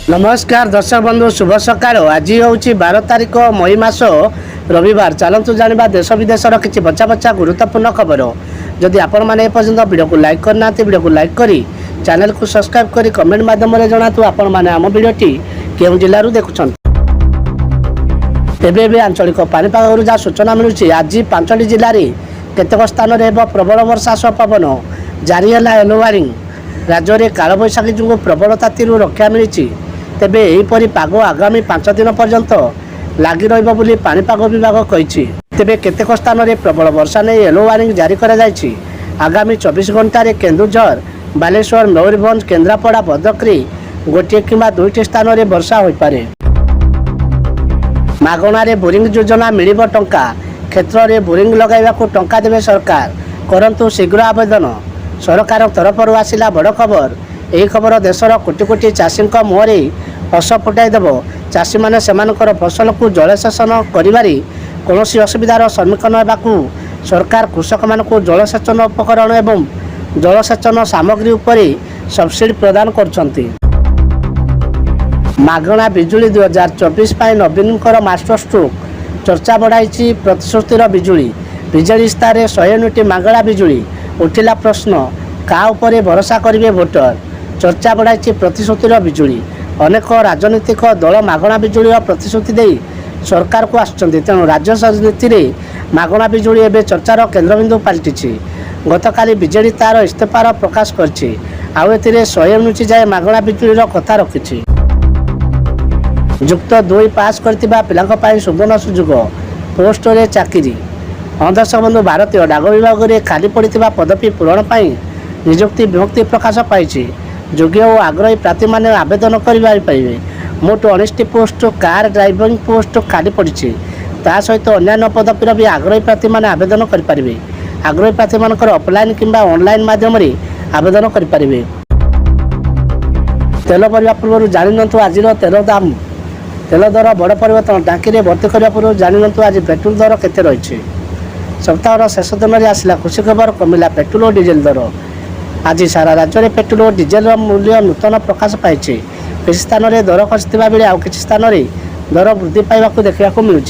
नमस्कार दर्शक बंधु शुभ सकाळ। आज हूँ 12 तारिख मई मास रविवार। चलतु जाना देश विदेशर किसी बच्चा बच्चा गुरुत्वपूर्ण खबर। जदि आपण मैंने पर्यटन वीडियो को लाइक करना वीडियो को लाइक करी चैनल को सब्सक्राइब करी कमेंट माध्यम जनातु आपण मैंने आम भिडी केउं जिलू देखुं। एवं आंचलिक पानीपाग जहाँ सूचना मिलूँ आज 5टी जिले में केतक स्थान में प्रबल वर्षा सह पवन जारी है येलो वार्निंग। राज्य में कालबैशाखी जो प्रबल ताती रक्षा मिली तेबे एहीपरि पाग आगामी 5 दिन पर्यंत लगी रही पानीपाग विभाग कही। तेबे केतेक स्थान में प्रबल वर्षा नहीं येलो वार्निंग जारी करा जायछि। आगामी 24 घंटे केन्दुझर बालेश्वर मयूरभंज केन्द्रापड़ा भद्रकरी गोटे किंबा 2टी स्थान में वर्षा हो पारे। मागणारे बोरिंग योजना मिलिब टंका क्षेत्र में बोरिंग लगाइबाकू टंका देवे सरकार करंतु शीघ्र आवेदन। सरकार तरफर आसिला बड़ खबर। यही खबर देशर कोटी कोटी चाषी मुहरे हस फुटाई देव। चाषी मैंने सेमानकर फसल को जलसेचन करिबारी कौनसी असुविधार सम्मुखीन होगाकू सरकार कृषक मान जलसेचन उपकरण एवं जलसेचन सामग्री उपरे सब्सिडी प्रदान करछंती। मागणा बिजुली 2024 नवीन मास्टर स्ट्रोक चर्चा बढ़ाई। प्रतिश्रुतिर बिजुली विजेडी इस्तारे 100 यूनिट मागणा बिजुली उठिला प्रश्न का उपरे भरोसा करिवे भोटर। चर्चा बढ़ाई प्रतिश्रुतिर बिजुली। अनेक राजनीतिक दल मागणा बिजुली प्रतिश्रुति दे सरकार को आसुचंती। तेणु राज्य राजनीति में मागणा बिजुली एवं चर्चार केन्द्रबिंदु पलटि। गतकाली बिजेडी तार इस्तीफार प्रकाश करछि। आउ एथिरे 100 यूनिट जाए मागणा बिजुलीर कथा रखिछि। युक्त 2 पास करथिबा पिलांक पई सुवर्ण सुযোଗ पोस्टरे चाकरी। दर्शक बंधु भारतीय डाक विभाग में खाली पड़ता पदवी पूरण पर नियुक्ति विमुक्ति प्रकाश पाई। योग्य और आग्रही प्रार्थी मैंने आवेदन करें। मोट 19टी पोस्ट कार ड्राइविंग पोस्ट खाली पड़ी। ता सहित अन्य पदवीर भी आग्रही प्रार्थी मैंने आवेदन करें। आग्रही प्रार्थी मान ऑफलाइन किंबा ऑनलाइन माध्यम आवेदन करें। तेल भरवा पूर्व जाणु आज तेल दाम तेल दर बड़ परिवर्तन। टांकी भर्ती करने पूर्व जाणु आज पेट्रोल दर केते रही। सप्ताह शेष दिन में आसला खुशी खबर कमिला पेट्रोल और डीजेल दर। आज सारा राज्य में पेट्रोल और डीजेल मूल्य नूतन प्रकाश पाई। किसी स्थान में दर खसी बेले आउ किसी स्थान में दर वृद्धि पाइबा देखा मिलूँ।